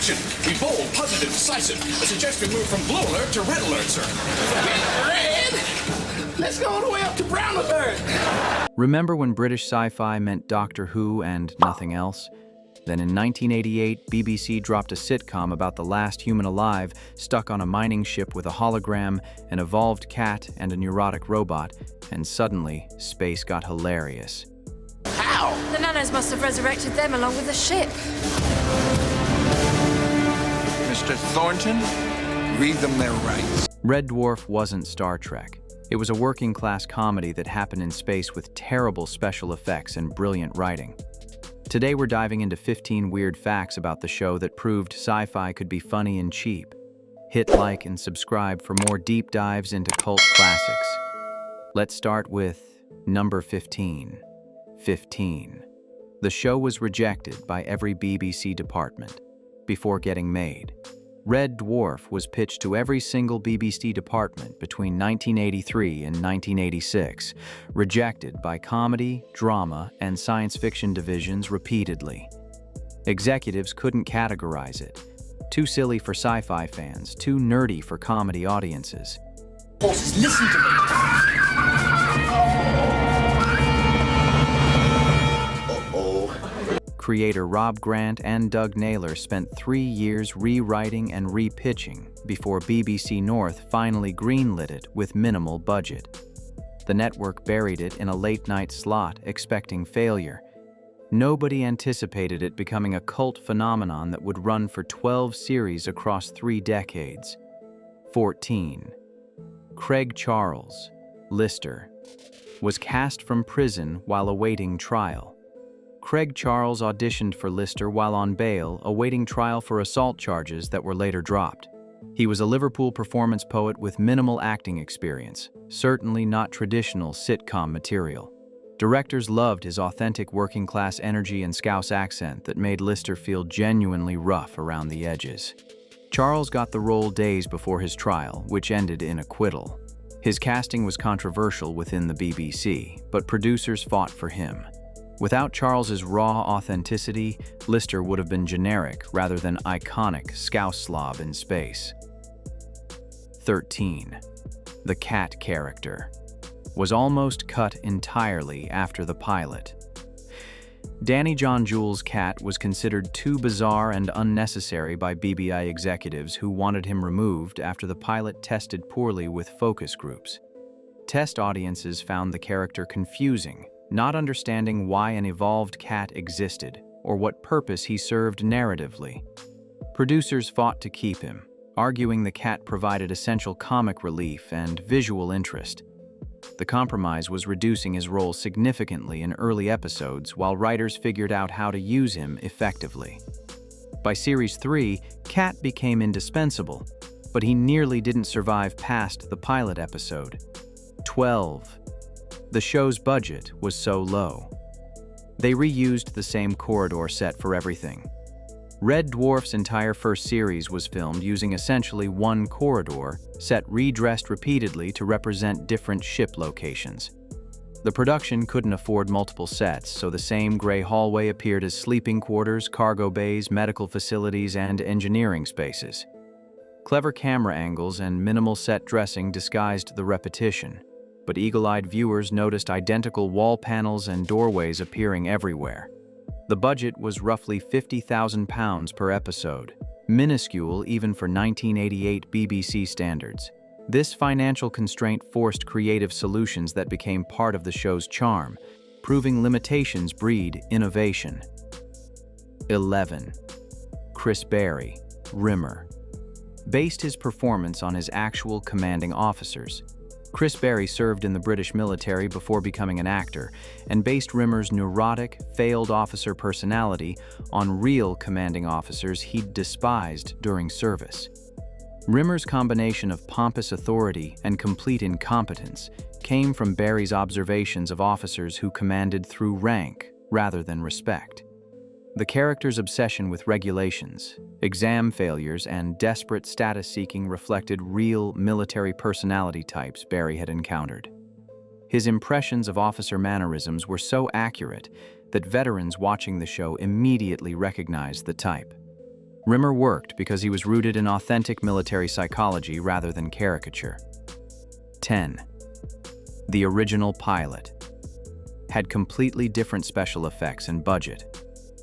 Action! Be bold, positive, decisive. I suggest we move from blue alert to red alert, sir. Red? Let's go all the way up to brown alert. Remember when British sci-fi meant Doctor Who and nothing else? Then in 1988, BBC dropped a sitcom about the last human alive stuck on a mining ship with a hologram, an evolved cat, and a neurotic robot, and suddenly, space got hilarious. How? The nanos must have resurrected them along with the ship. Mr. Thornton, read them their rights. Red Dwarf wasn't Star Trek. It was a working-class comedy that happened in space with terrible special effects and brilliant writing. Today we're diving into 15 weird facts about the show that proved sci-fi could be funny and cheap. Hit like and subscribe for more deep dives into cult classics. Let's start with number 15. 15. The show was rejected by every BBC department before getting made. Red Dwarf was pitched to every single BBC department between 1983 and 1986, rejected by comedy, drama, and science fiction divisions repeatedly. Executives couldn't categorize it. Too silly for sci-fi fans, too nerdy for comedy audiences. Horses, listen to me. Creator Rob Grant and Doug Naylor spent 3 years rewriting and repitching before BBC North finally greenlit it with minimal budget. The network buried it in a late-night slot, expecting failure. Nobody anticipated it becoming a cult phenomenon that would run for 12 series across 3 decades. 14. Craig Charles, Lister, was cast from prison while awaiting trial. Craig Charles auditioned for Lister while on bail, awaiting trial for assault charges that were later dropped. He was a Liverpool performance poet with minimal acting experience, certainly not traditional sitcom material. Directors loved his authentic working-class energy and Scouse accent that made Lister feel genuinely rough around the edges. Charles got the role days before his trial, which ended in acquittal. His casting was controversial within the BBC, but producers fought for him. Without Charles's raw authenticity, Lister would have been generic rather than iconic Scouse slob in space. 13. The cat character was almost cut entirely after the pilot. Danny John Jules' cat was considered too bizarre and unnecessary by BBI executives who wanted him removed after the pilot tested poorly with focus groups. Test audiences found the character confusing, not understanding why an evolved cat existed or what purpose he served narratively. Producers fought to keep him, arguing the cat provided essential comic relief and visual interest. The compromise was reducing his role significantly in early episodes while writers figured out how to use him effectively. By Series 3, Cat became indispensable, but he nearly didn't survive past the pilot episode. 12. The show's budget was so low. They reused the same corridor set for everything. Red Dwarf's entire first series was filmed using essentially one corridor, set redressed repeatedly to represent different ship locations. The production couldn't afford multiple sets, so the same gray hallway appeared as sleeping quarters, cargo bays, medical facilities, and engineering spaces. Clever camera angles and minimal set dressing disguised the repetition, but eagle-eyed viewers noticed identical wall panels and doorways appearing everywhere. The budget was roughly £50,000 per episode, minuscule even for 1988 BBC standards. This financial constraint forced creative solutions that became part of the show's charm, proving limitations breed innovation. 11. Chris Barry, Rimmer, based his performance on his actual commanding officers. Chris Barry served in the British military before becoming an actor, and based Rimmer's neurotic, failed officer personality on real commanding officers he'd despised during service. Rimmer's combination of pompous authority and complete incompetence came from Barry's observations of officers who commanded through rank rather than respect. The character's obsession with regulations, exam failures, and desperate status-seeking reflected real military personality types Barry had encountered. His impressions of officer mannerisms were so accurate that veterans watching the show immediately recognized the type. Rimmer worked because he was rooted in authentic military psychology rather than caricature. 10. The original pilot had completely different special effects and budget.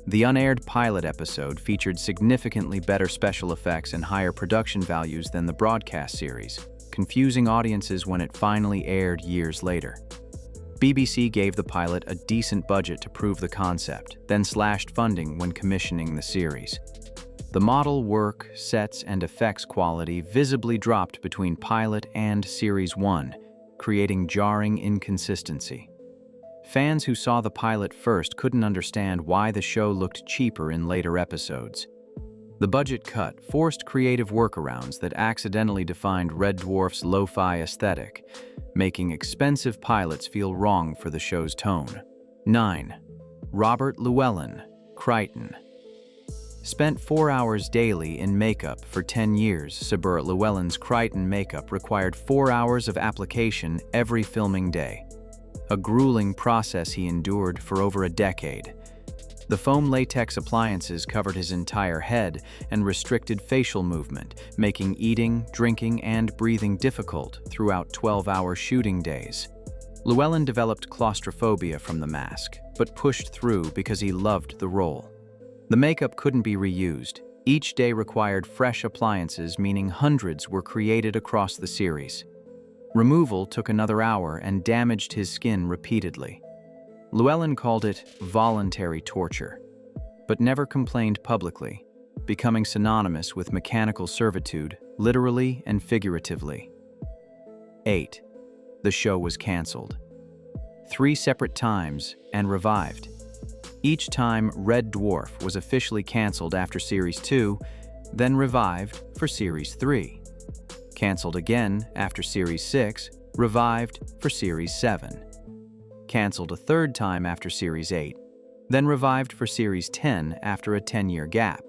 The unaired pilot episode featured significantly better special effects and higher production values than the broadcast series, confusing audiences when it finally aired years later. BBC gave the pilot a decent budget to prove the concept, then slashed funding when commissioning the series. The model work, sets, and effects quality visibly dropped between pilot and Series 1, creating jarring inconsistency. Fans who saw the pilot first couldn't understand why the show looked cheaper in later episodes. The budget cut forced creative workarounds that accidentally defined Red Dwarf's lo-fi aesthetic, making expensive pilots feel wrong for the show's tone. 9. Robert Llewellyn, Crichton. Spent 4 hours daily in makeup for 10 years, Sir Llewellyn's Crichton makeup required 4 hours of application every filming day. A grueling process he endured for over a decade. The foam latex appliances covered his entire head and restricted facial movement, making eating, drinking, and breathing difficult throughout 12-hour shooting days. Llewellyn developed claustrophobia from the mask, but pushed through because he loved the role. The makeup couldn't be reused. Each day required fresh appliances, meaning hundreds were created across the series. Removal took another hour and damaged his skin repeatedly. Llewellyn called it voluntary torture, but never complained publicly, becoming synonymous with mechanical servitude, literally and figuratively. 8. The show was canceled. 3 separate times and revived. Each time, Red Dwarf was officially canceled after Series 2, then revived for Series 3. Canceled again after Series 6, revived for Series 7. Canceled a third time after Series 8, then revived for Series 10 after a 10-year gap.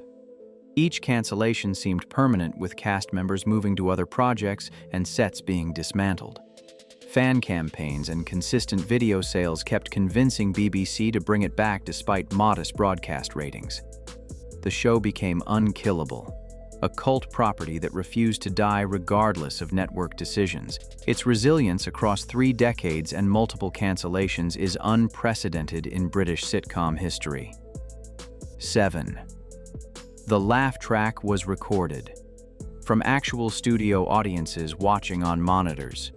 Each cancellation seemed permanent, with cast members moving to other projects and sets being dismantled. Fan campaigns and consistent video sales kept convincing BBC to bring it back despite modest broadcast ratings. The show became unkillable, a cult property that refused to die regardless of network decisions. Its resilience across 3 decades and multiple cancellations is unprecedented in British sitcom history. 7. The laugh track was recorded from actual studio audiences watching on monitors.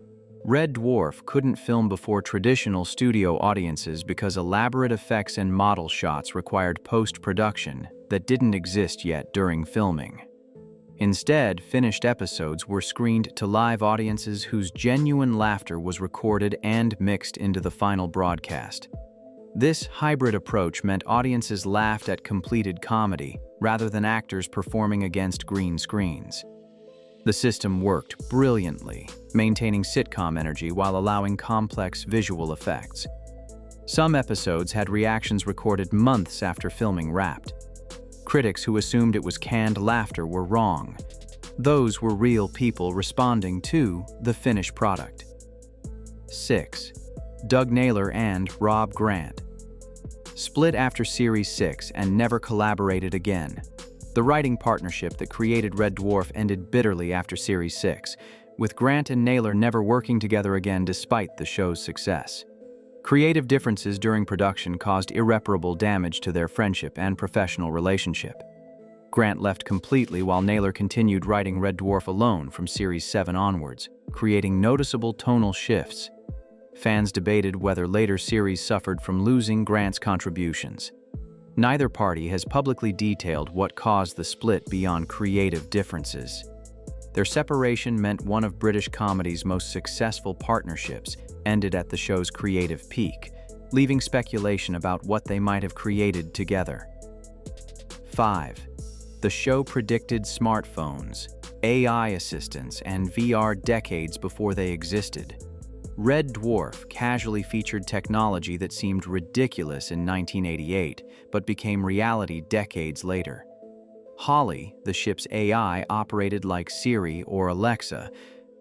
Red Dwarf couldn't film before traditional studio audiences because elaborate effects and model shots required post-production that didn't exist yet during filming. Instead, finished episodes were screened to live audiences whose genuine laughter was recorded and mixed into the final broadcast. This hybrid approach meant audiences laughed at completed comedy rather than actors performing against green screens. The system worked brilliantly, maintaining sitcom energy while allowing complex visual effects. Some episodes had reactions recorded months after filming wrapped. Critics who assumed it was canned laughter were wrong. Those were real people responding to the finished product. 6. Doug Naylor and Rob Grant. Split after Series 6 and never collaborated again. The writing partnership that created Red Dwarf ended bitterly after Series 6, with Grant and Naylor never working together again despite the show's success. Creative differences during production caused irreparable damage to their friendship and professional relationship. Grant left completely while Naylor continued writing Red Dwarf alone from Series 7 onwards, creating noticeable tonal shifts. Fans debated whether later series suffered from losing Grant's contributions. Neither party has publicly detailed what caused the split beyond creative differences. Their separation meant one of British comedy's most successful partnerships ended at the show's creative peak, leaving speculation about what they might have created together. 5. The show predicted smartphones, AI assistants, and VR decades before they existed. Red Dwarf casually featured technology that seemed ridiculous in 1988, but became reality decades later. Holly, the ship's AI, operated like Siri or Alexa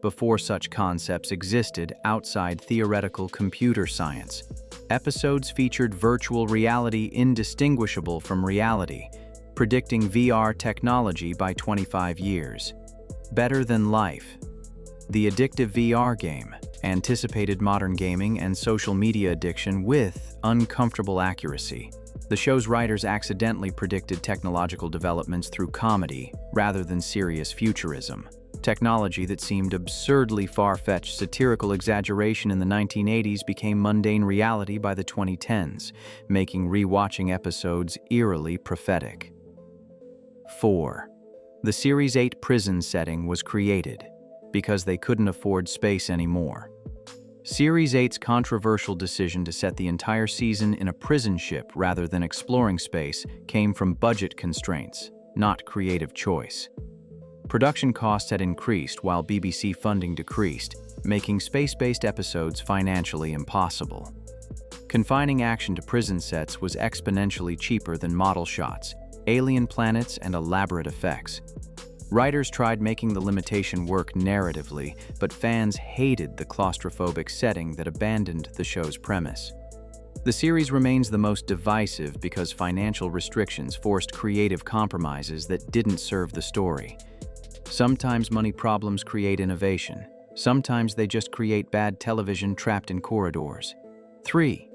before such concepts existed outside theoretical computer science. Episodes featured virtual reality indistinguishable from reality, predicting VR technology by 25 years. Better Than Life. The addictive VR game anticipated modern gaming and social media addiction with uncomfortable accuracy. The show's writers accidentally predicted technological developments through comedy rather than serious futurism. Technology that seemed absurdly far-fetched satirical exaggeration in the 1980s became mundane reality by the 2010s, making rewatching episodes eerily prophetic. 4. The Series 8 prison setting was created because they couldn't afford space anymore. Series 8's controversial decision to set the entire season in a prison ship rather than exploring space came from budget constraints, not creative choice. Production costs had increased while BBC funding decreased, making space-based episodes financially impossible. Confining action to prison sets was exponentially cheaper than model shots, alien planets, and elaborate effects. Writers tried making the limitation work narratively, but fans hated the claustrophobic setting that abandoned the show's premise. The series remains the most divisive because financial restrictions forced creative compromises that didn't serve the story. Sometimes money problems create innovation. Sometimes they just create bad television trapped in corridors. 3.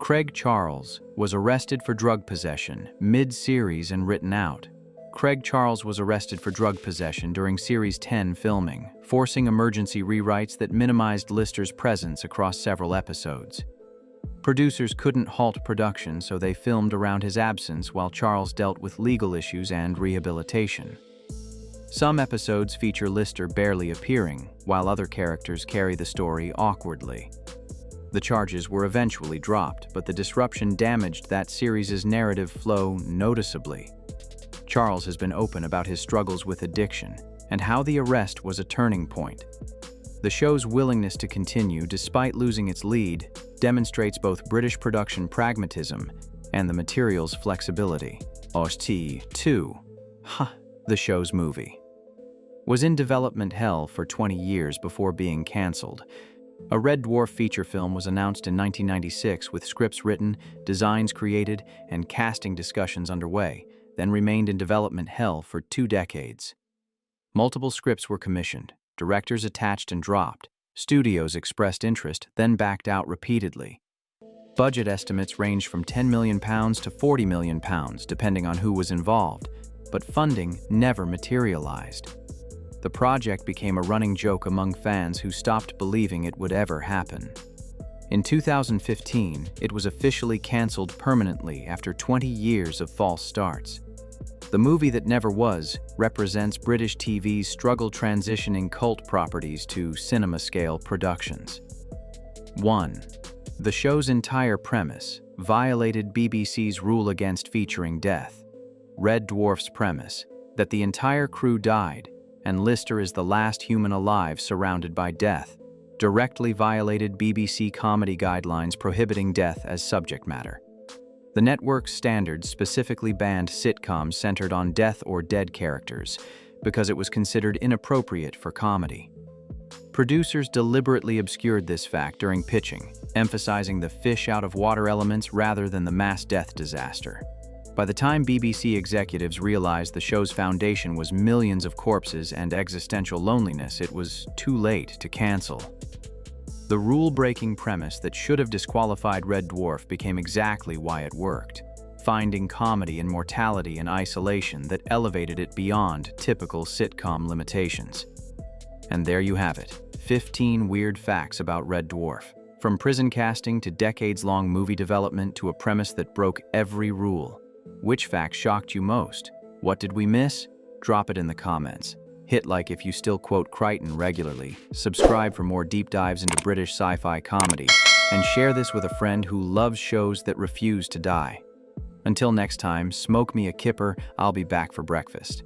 Craig Charles was arrested for drug possession mid-series and written out. Craig Charles was arrested for drug possession during Series 10 filming, forcing emergency rewrites that minimized Lister's presence across several episodes. Producers couldn't halt production, so they filmed around his absence while Charles dealt with legal issues and rehabilitation. Some episodes feature Lister barely appearing, while other characters carry the story awkwardly. The charges were eventually dropped, but the disruption damaged that series' narrative flow noticeably. Charles has been open about his struggles with addiction and how the arrest was a turning point. The show's willingness to continue despite losing its lead demonstrates both British production pragmatism and the material's flexibility. Ost 2. The show's movie was in development hell for 20 years before being cancelled. A Red Dwarf feature film was announced in 1996 with scripts written, designs created, and casting discussions underway, then remained in development hell for 2 decades. Multiple scripts were commissioned, directors attached and dropped, studios expressed interest, then backed out repeatedly. Budget estimates ranged from £10 million to £40 million, depending on who was involved, but funding never materialized. The project became a running joke among fans who stopped believing it would ever happen. In 2015, it was officially cancelled permanently after 20 years of false starts. The movie that never was represents British TV's struggle transitioning cult properties to cinema-scale productions. 1. The show's entire premise violated BBC's rule against featuring death. Red Dwarf's premise, that the entire crew died and Lister is the last human alive surrounded by death, directly violated BBC comedy guidelines prohibiting death as subject matter. The network's standards specifically banned sitcoms centered on death or dead characters because it was considered inappropriate for comedy. Producers deliberately obscured this fact during pitching, emphasizing the fish-out-of-water elements rather than the mass death disaster. By the time BBC executives realized the show's foundation was millions of corpses and existential loneliness, it was too late to cancel. The rule-breaking premise that should have disqualified Red Dwarf became exactly why it worked, finding comedy in mortality and isolation that elevated it beyond typical sitcom limitations. And there you have it, 15 weird facts about Red Dwarf. From prison casting to decades-long movie development to a premise that broke every rule. Which fact shocked you most? What did we miss? Drop it in the comments. Hit like if you still quote Crichton regularly, subscribe for more deep dives into British sci-fi comedy, and share this with a friend who loves shows that refuse to die. Until next time, smoke me a kipper, I'll be back for breakfast.